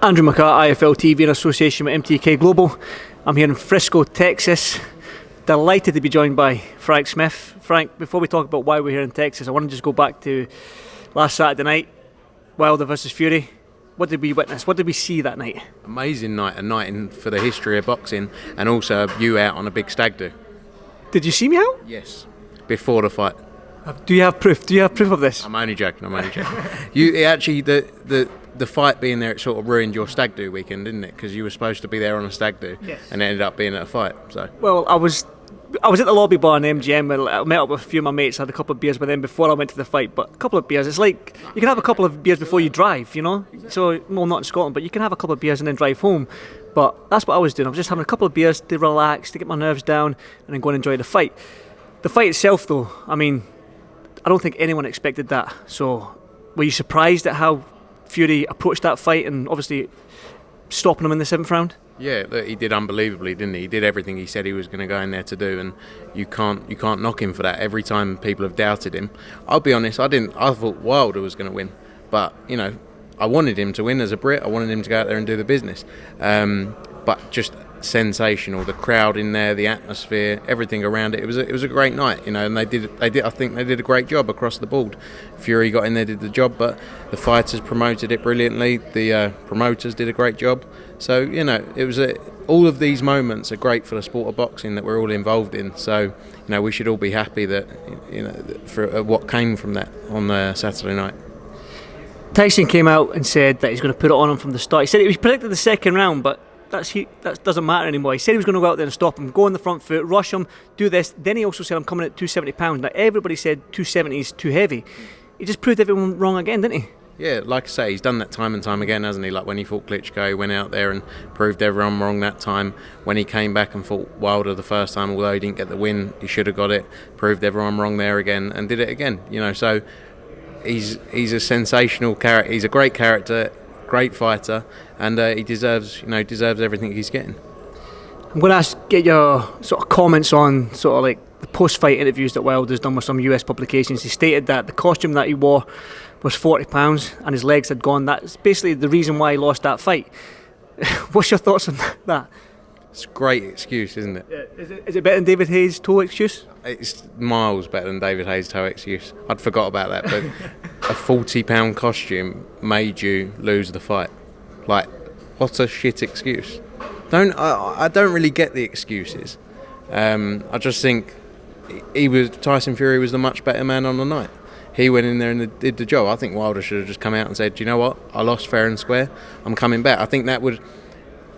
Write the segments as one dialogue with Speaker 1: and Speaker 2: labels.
Speaker 1: Andrew McCART, IFL TV in association with MTK Global. I'm here in Frisco, Texas. Delighted to be joined by Frank Smith. Frank, before we talk about why we're here in Texas, I want to just go back to last Saturday night, Wilder versus Fury. What did we witness? What did we see that night?
Speaker 2: Amazing night, a night for the history of boxing, and also you out on a big stag do.
Speaker 1: Did you see me out?
Speaker 2: Yes, before the fight.
Speaker 1: Do you have proof? Do you have proof of this?
Speaker 2: I'm only joking. You actually, the fight being there, it sort of ruined your stag do weekend, didn't it? Because you were supposed to be there on a stag do,
Speaker 1: yes,
Speaker 2: and it ended up being at a fight. So
Speaker 1: well, I was at the lobby bar in MGM. I met up with a few of my mates, had a couple of beers with them before I went to the fight. But a couple of beers, it's like you can have a couple of beers before you drive, you know. So, well, not in Scotland, but you can have a couple of beers and then drive home. But that's what I was doing. I was just having a couple of beers to relax, to get my nerves down, and then go and enjoy the fight. The fight itself, though, I mean, I don't think anyone expected that. So, were you surprised at how Fury approached that fight and obviously stopping him in the 7th round?
Speaker 2: yeah, he did unbelievably, didn't he? He did everything he said he was going to go in there to do, and you can't knock him for that. Every time people have doubted him, I'll be honest, I thought Wilder was going to win, but you know, I wanted him to win as a Brit. I wanted him to go out there and do the business, but just sensational. The crowd in there, the atmosphere, everything around it. It was a great night, you know. And they did. I think they did a great job across the board. Fury got in there, did the job, but the fighters promoted it brilliantly. The promoters did a great job. So you know, it was all of these moments are great for the sport of boxing that we're all involved in. So you know, we should all be happy that for what came from that on Saturday night.
Speaker 1: Tyson came out and said that he's going to put it on him from the start. He said it was predicted the second round, but that doesn't matter anymore. He said he was going to go out there and stop him, go on the front foot, rush him, do this. Then he also said, I'm coming at 270 pounds. Now everybody said 270 is too heavy. He just proved everyone wrong again, didn't he?
Speaker 2: Yeah, like I say, he's done that time and time again, hasn't he? Like when he fought Klitschko, he went out there and proved everyone wrong that time. When he came back and fought Wilder the first time, although he didn't get the win, he should have got it. Proved everyone wrong there again and did it again. You know, so he's a sensational character. He's a great character, great fighter, and he deserves everything he's getting.
Speaker 1: I'm going to get your sort of comments on sort of like the post-fight interviews that Wilder's done with some US publications. He stated that the costume that he wore was £40 and his legs had gone. That's basically the reason why he lost that fight. What's your thoughts on that?
Speaker 2: It's a great excuse, isn't it?
Speaker 1: Yeah. Is it better than David Hayes' toe excuse?
Speaker 2: It's miles better than David Hayes' toe excuse. I'd forgot about that, but a £40 costume made you lose the fight. Like, what a shit excuse. I don't really get the excuses. I just think Tyson Fury was the much better man on the night. He went in there and did the job. I think Wilder should have just come out and said, do you know what? I lost fair and square. I'm coming back. I think that would,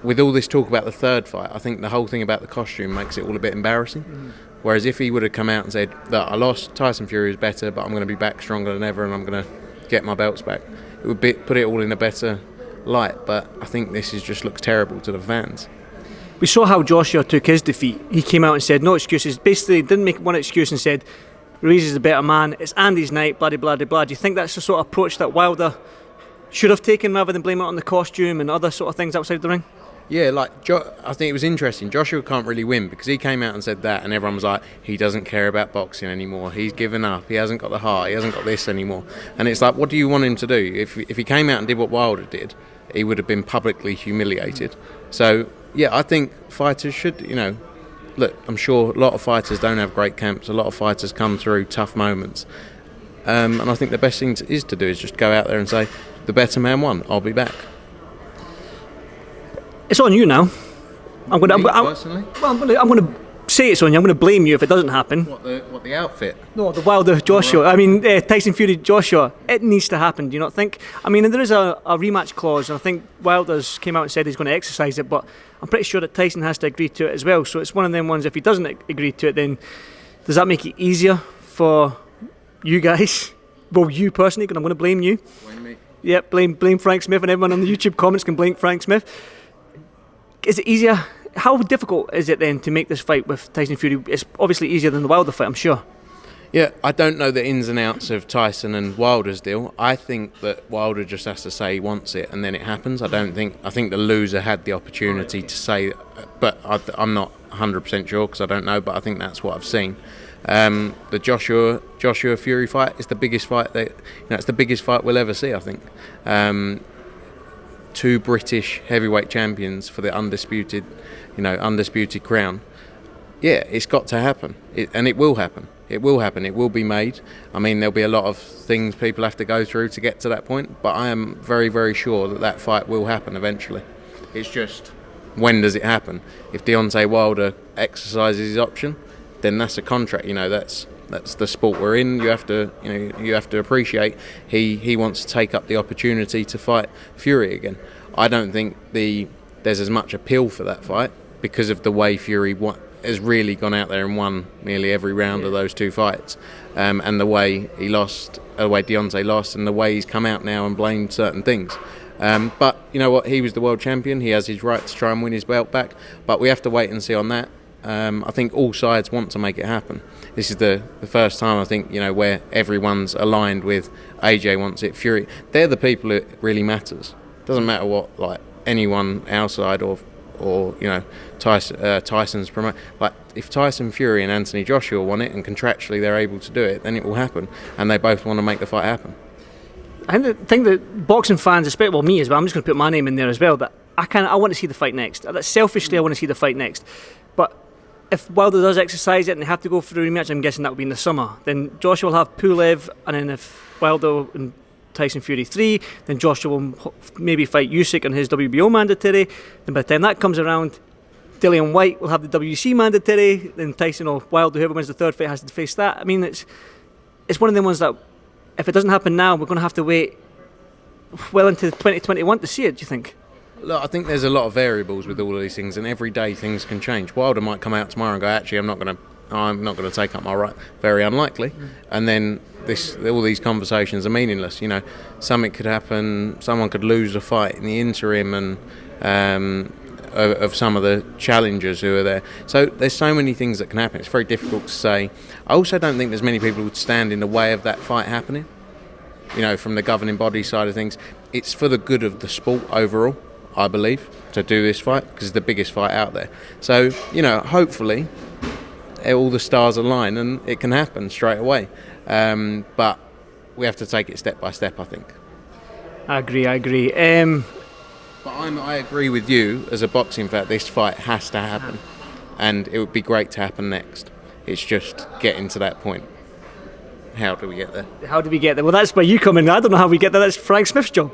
Speaker 2: with all this talk about the third fight, I think the whole thing about the costume makes it all a bit embarrassing. Mm. Whereas if he would have come out and said that I lost, Tyson Fury is better, but I'm going to be back stronger than ever and I'm going to get my belts back, it would put it all in a better light. But I think this just looks terrible to the fans.
Speaker 1: We saw how Joshua took his defeat. He came out and said no excuses. Basically didn't make one excuse and said Ruiz is a better man, it's Andy's night, blah, blah, blah, blah. Do you think that's the sort of approach that Wilder should have taken rather than blame it on the costume and other sort of things outside the ring?
Speaker 2: Yeah, like I think it was interesting. Joshua can't really win because he came out and said that, and everyone was like, he doesn't care about boxing anymore. He's given up. He hasn't got the heart. He hasn't got this anymore. And it's like, what do you want him to do? If he came out and did what Wilder did, he would have been publicly humiliated. So yeah, I think fighters should, you know, look. I'm sure a lot of fighters don't have great camps. A lot of fighters come through tough moments, and I think the best thing is to do is just go out there and say, the better man won. I'll be back.
Speaker 1: It's on you now. I'm going to say it's on you. I'm going to blame you if it doesn't happen.
Speaker 2: What the outfit?
Speaker 1: No, the Wilder Joshua. Right. I mean, Tyson Fury Joshua. It needs to happen. Do you not think? I mean, there is a rematch clause, and I think Wilder's came out and said he's going to exercise it, but I'm pretty sure that Tyson has to agree to it as well. So it's one of them ones. If he doesn't agree to it, then does that make it easier for you guys? Well, you personally, because I'm going to blame you.
Speaker 2: Blame me.
Speaker 1: Yep, blame Frank Smith, and everyone on the YouTube comments can blame Frank Smith. Is it easier? How difficult is it then to make this fight with Tyson Fury? It's obviously easier than the Wilder fight, I'm sure.
Speaker 2: Yeah, I don't know the ins and outs of Tyson and Wilder's deal. I think that Wilder just has to say he wants it and then it happens. I think the loser had the opportunity to say, but I'm not 100% sure because I don't know, but I think that's what I've seen. The Joshua Fury fight is the biggest fight it's the biggest fight we'll ever see, I think. two British heavyweight champions for the undisputed crown. Yeah, it's got to happen, and it will happen. It will happen. It will be made. I mean, there'll be a lot of things people have to go through to get to that point, but I am very, very sure that fight will happen eventually. It's just, when does it happen? If Deontay Wilder exercises his option, then that's a contract. That's the sport we're in. You have to appreciate he wants to take up the opportunity to fight Fury again. I don't think there's as much appeal for that fight because of the way Fury has really gone out there and won nearly every round of those two fights, and the way he lost, the way Deontay lost, and the way he's come out now and blamed certain things. But you know what? He was the world champion. He has his right to try and win his belt back. But we have to wait and see on that. I think all sides want to make it happen. This is the first time, I think, where everyone's aligned with AJ wants it, Fury. They're the people it really matters. Doesn't matter what anyone outside or Tyson's promote. If Tyson Fury and Anthony Joshua want it and contractually they're able to do it, then it will happen. And they both want to make the fight happen.
Speaker 1: I think that boxing fans, especially me as well, I'm just going to put my name in there as well, that I want to see the fight next. Selfishly, I want to see the fight next. But if Wilder does exercise it and they have to go for a rematch, I'm guessing that will be in the summer. Then Joshua will have Pulev, and then if Wilder and Tyson Fury 3, then Joshua will maybe fight Usyk on his WBO mandatory. Then by the time that comes around, Dillian White will have the WC mandatory. Then Tyson or Wilder, whoever wins the third fight, has to face that. I mean, it's one of the ones that if it doesn't happen now, we're going to have to wait well into 2021 to see it. Do you think?
Speaker 2: Look, I think there's a lot of variables with all of these things, and every day things can change. Wilder might come out tomorrow and go, actually, I'm not going to take up my right. Very unlikely. And then all these conversations are meaningless. Something could happen. Someone could lose a fight in the interim, and of some of the challengers who are there. So there's so many things that can happen. It's very difficult to say. I also don't think there's many people who would stand in the way of that fight happening. From the governing body side of things, it's for the good of the sport overall, I believe, to do this fight, because it's the biggest fight out there. So, hopefully all the stars align and it can happen straight away. But we have to take it step by step, I think.
Speaker 1: I agree.
Speaker 2: But I agree with you as a boxing fan. This fight has to happen, and it would be great to happen next. It's just getting to that point. How do we get there? Well, that's where you come in. I don't know how we get there. That's Frank Smith's job.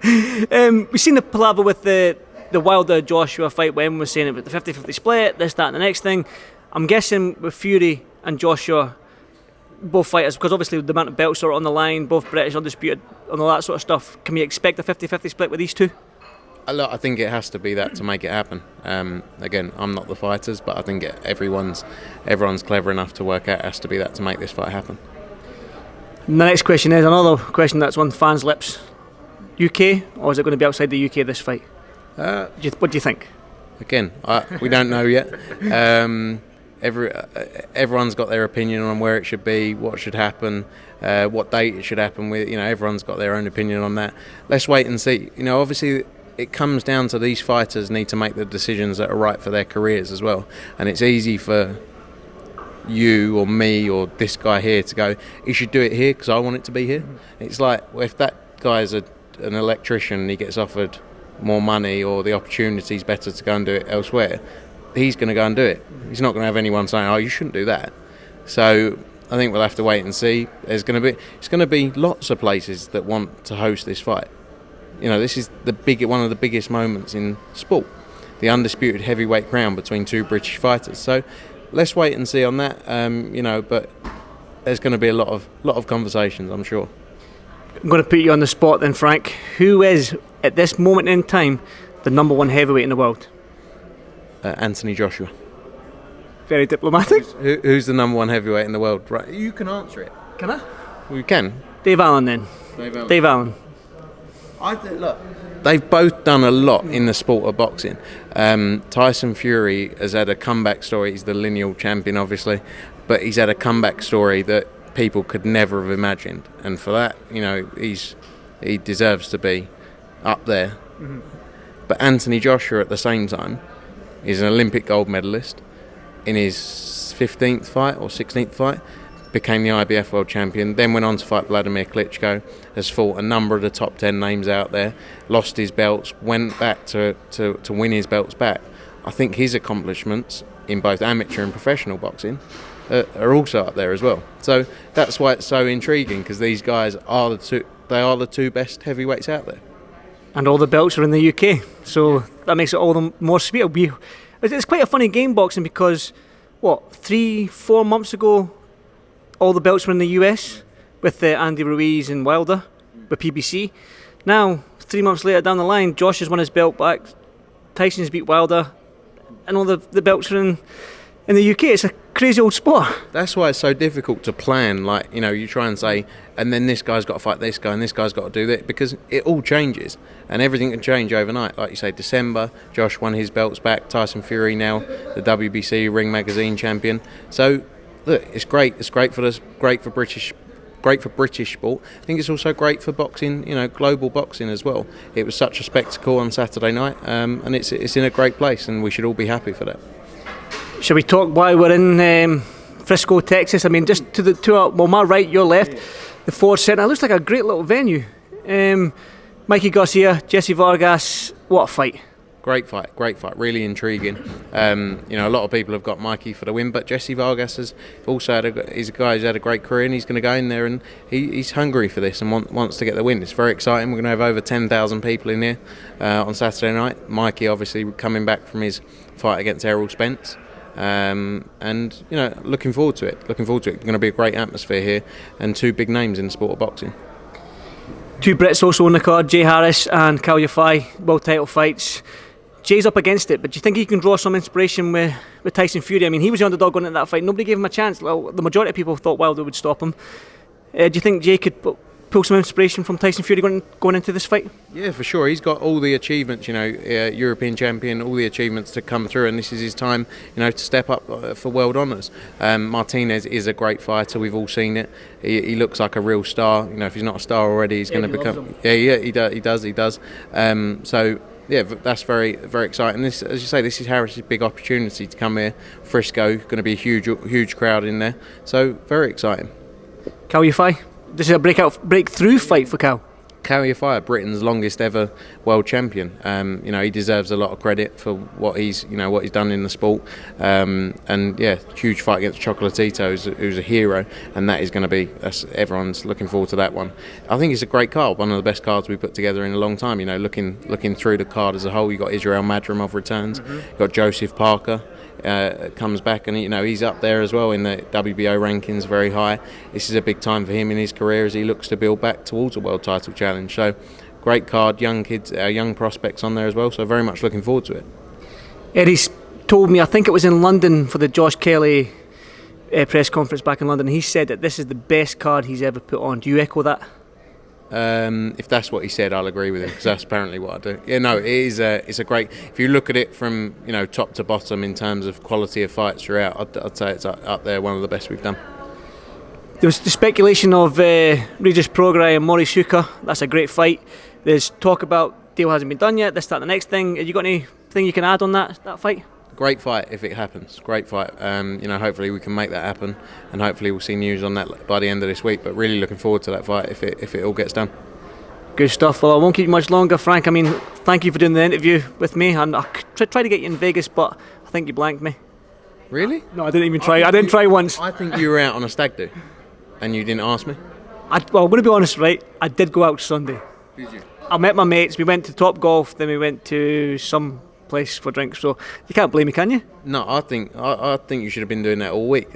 Speaker 2: We've seen the palaver with the Wilder Joshua fight when we're saying it with the 50-50 split, this, that, and the next thing. I'm guessing with Fury and Joshua, both fighters, because obviously the amount of belts are on the line, both British, undisputed, and all that sort of stuff. Can we expect a 50-50 split with these two? I think it has to be that to make it happen. Again, I'm not the fighters, but I think everyone's clever enough to work out it has to be that to make this fight happen.
Speaker 1: And the next question is another question that's on fans' lips. UK, or is it going to be outside the UK, this fight? What do you think?
Speaker 2: Again, we don't know yet. Everyone's got their opinion on where it should be, what should happen, what date it should happen with. Everyone's got their own opinion on that. Let's wait and see. Obviously it comes down to these fighters need to make the decisions that are right for their careers as well. And it's easy for you or me or this guy here to go, he should do it here because I want it to be here. It's like, well, if that guy's an electrician and he gets offered more money or the opportunity's better to go and do it elsewhere, he's going to go and do it. He's not going to have anyone saying, oh, you shouldn't do that. So I think we'll have to wait and see. It's going to be lots of places that want to host this fight. This is one of the biggest moments in sport, the undisputed heavyweight crown between two British fighters. So let's wait and see on that. But there's going to be a lot of conversations, I'm sure.
Speaker 1: I'm going to put you on the spot then, Frank. Who is, at this moment in time, the number one heavyweight in the world?
Speaker 2: Anthony Joshua.
Speaker 1: Very diplomatic.
Speaker 2: Who's the number one heavyweight in the world? Right, you can answer it.
Speaker 1: Can I?
Speaker 2: We can.
Speaker 1: Dave Allen then. Dave Allen.
Speaker 2: Look, they've both done a lot in the sport of boxing. Tyson Fury has had a comeback story. He's the lineal champion, obviously, but he's had a comeback story that people could never have imagined, and for that, he deserves to be up there. Mm-hmm. But Anthony Joshua, at the same time, is an Olympic gold medalist in his 15th fight or 16th fight. became the IBF world champion, then went on to fight Vladimir Klitschko, has fought a number of the top 10 names out there, lost his belts, went back to win his belts back. I think his accomplishments in both amateur and professional boxing are also up there as well. So that's why it's so intriguing, because these guys are the two best heavyweights out there.
Speaker 1: And all the belts are in the UK, so that makes it all the more sweet. It's quite a funny game, boxing, because 3-4 months ago all the belts were in the US with Andy Ruiz and Wilder with PBC. Now 3 months later down the line, Josh has won his belt back, Tyson's beat Wilder, and all the belts are in the UK. It's a crazy old sport.
Speaker 2: That's why it's so difficult to plan. Like, you try and say, and then this guy's got to fight this guy, and this guy's got to do that, because it all changes, and everything can change overnight. Like you say, December, Josh won his belts back. Tyson Fury now the WBC Ring Magazine champion. So look, it's great. It's great for us. Great for British sport. I think it's also great for boxing, global boxing as well. It was such a spectacle on Saturday night, and it's in a great place, and we should all be happy for that.
Speaker 1: Shall we talk why we're in Frisco, Texas? I mean, just my right, your left, the Ford Centre. It looks like a great little venue. Mikey Garcia, Jesse Vargas, what a fight.
Speaker 2: Great fight, really intriguing. A lot of people have got Mikey for the win, but Jesse Vargas has also he's a guy who's had a great career, and he's going to go in there, and he's hungry for this and wants to get the win. It's very exciting. We're going to have over 10,000 people in here on Saturday night. Mikey obviously coming back from his fight against Errol Spence. Looking forward to it. It's going to be a great atmosphere here, and two big names in the sport of boxing.
Speaker 1: Two Brits also on the card, Jay Harris and Kal Yafai, world title fights. Jay's up against it, but do you think he can draw some inspiration with Tyson Fury? I mean, he was the underdog going into that fight. Nobody gave him a chance. Well, the majority of people thought Wilder would stop him. Do you think Jay could pull some inspiration from Tyson Fury going into this fight? Yeah,
Speaker 2: for sure. He's got all the achievements, European champion, all the achievements to come through, and this is his time, to step up for world honours. Martinez is a great fighter. We've all seen it. He looks like a real star. If he's not a star already, he's going to become. Yeah, he does. Yeah, that's very, very exciting. This, as you say, this is Harris's big opportunity to come here. Frisco, going to be a huge crowd in there. So very exciting.
Speaker 1: Kal Yafai, this is a breakthrough fight for Kal.
Speaker 2: Kal Yafai, Britain's longest ever world champion. He deserves a lot of credit for what he's done in the sport. Huge fight against Chocolatito, who's a hero, and that is going to be. Everyone's looking forward to that one. I think it's a great card, one of the best cards we put together in a long time. Looking through the card as a whole, you got Israel Madrimov returns, you got Joseph Parker. Comes back, and he's up there as well in the WBO rankings, very high. This is a big time for him in his career as he looks to build back towards a world title challenge. So great card, young kids, young prospects on there as well, so very much looking forward to it.
Speaker 1: Eddie's told me, I think it was in London for the Josh Kelly press conference back in London, he said that this is the best card he's ever put on. Do you echo that?
Speaker 2: If that's what he said, I'll agree with him, because that's apparently what I do. Yeah, no, it is. It's a great. If you look at it from top to bottom in terms of quality of fights throughout, I'd say it's up there, one of the best we've done.
Speaker 1: There was the speculation of Regis Prograis and Maurice Hooker. That's a great fight. There's talk about deal hasn't been done yet. This, that, the next thing. Have you got anything you can add on that fight?
Speaker 2: Great fight if it happens. Great fight. Hopefully we can make that happen, and hopefully we'll see news on that by the end of this week. But really looking forward to that fight if it all gets done.
Speaker 1: Good stuff. Well, I won't keep you much longer, Frank. I mean, thank you for doing the interview with me. And I tried to get you in Vegas, but I think you blanked me.
Speaker 2: Really?
Speaker 1: No, I didn't even try. I didn't try once.
Speaker 2: I think you were out on a stag do, and you didn't ask me.
Speaker 1: I'm going to be honest, right? I did go out Sunday.
Speaker 2: Did you?
Speaker 1: I met my mates. We went to Top Golf, then we went to some place for drinks. So you can't blame me, can you?
Speaker 2: No, I think you should have been doing that all week.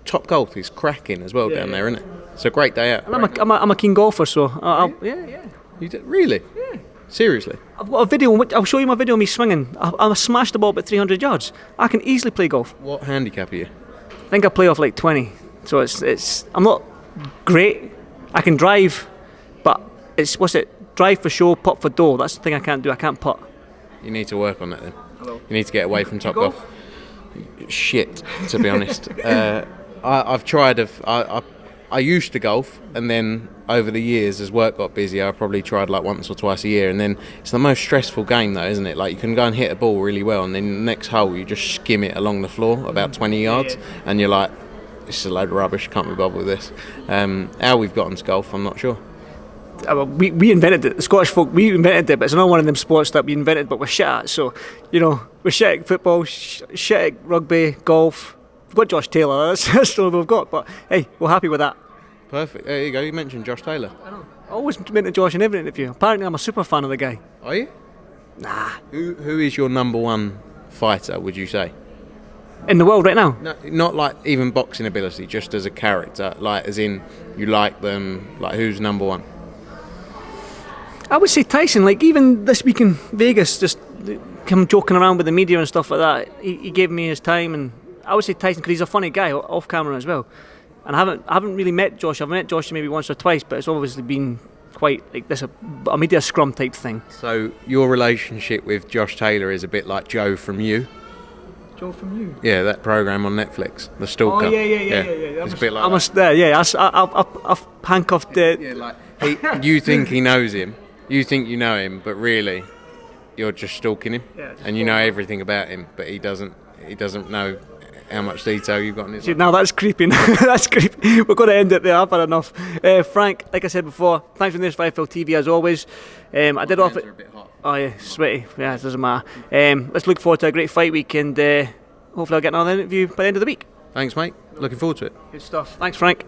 Speaker 2: Top Golf is cracking as well down there, isn't it? It's a great day out.
Speaker 1: I'm a keen golfer, so yeah.
Speaker 2: You did, really?
Speaker 1: Yeah.
Speaker 2: Seriously?
Speaker 1: I've got a video. I'll show you my video of me swinging. I smashed the ball about 300 yards. I can easily play golf.
Speaker 2: What handicap are you?
Speaker 1: I think I play off like 20. So it's. I'm not great. I can drive, but it's drive for show, putt for dough. That's the thing I can't do. I can't putt.
Speaker 2: You need to work on that then.
Speaker 1: Hello.
Speaker 2: You need to get away from Top Golf. Shit, to be honest. I've tried. I used to golf, and then over the years, as work got busier, I probably tried like once or twice a year. And then it's the most stressful game, though, isn't it? Like you can go and hit a ball really well, and then the next hole you just skim it along the floor about 20 yards, and you're like, this is a load of rubbish, can't be bothered with this. How we've got into golf, I'm not sure.
Speaker 1: We invented it. The Scottish folk, we invented it, but it's not one of them sports that we invented, but we're shit at. So, we're shit at football, shit at rugby, golf. We've got Josh Taylor, that's all we've got, but hey, we're happy with that.
Speaker 2: Perfect. There you go, you mentioned Josh Taylor.
Speaker 1: I know. I always mention Josh in every interview. Apparently I'm a super fan of the guy.
Speaker 2: Are you?
Speaker 1: Nah.
Speaker 2: Who is your number one fighter, would you say?
Speaker 1: In the world right now?
Speaker 2: No, not like even boxing ability, just as a character, like as in you like them, like who's number one?
Speaker 1: I would say Tyson. Like even this week in Vegas, just him joking around with the media and stuff like that. He gave me his time, and I would say Tyson because he's a funny guy off camera as well. And I haven't really met Josh. I've met Josh maybe once or twice, but it's obviously been quite like this a media scrum type thing.
Speaker 2: So your relationship with Josh Taylor is a bit like Joe from You.
Speaker 1: Joe from You.
Speaker 2: Yeah, that program on Netflix, The Stalker.
Speaker 1: Oh yeah.
Speaker 2: It's a bit like.
Speaker 1: I must. I've handcuffed it.
Speaker 2: Yeah, like you think he knows him. You think you know him, but really, you're just stalking him, and you know everything about him, but he doesn't. He doesn't know how much detail you've got in his life.
Speaker 1: Now that's creeping. That's creepy. We're going to end it there. I've had enough. Frank, like I said before, thanks for doing this for FL TV as always. I did offer.
Speaker 2: A bit hot.
Speaker 1: Oh yeah, sweaty. Yeah, it doesn't matter. Let's look forward to a great fight week, and hopefully I'll get another interview by the end of the week.
Speaker 2: Thanks, mate. Looking forward to it.
Speaker 1: Good stuff. Thanks, Frank.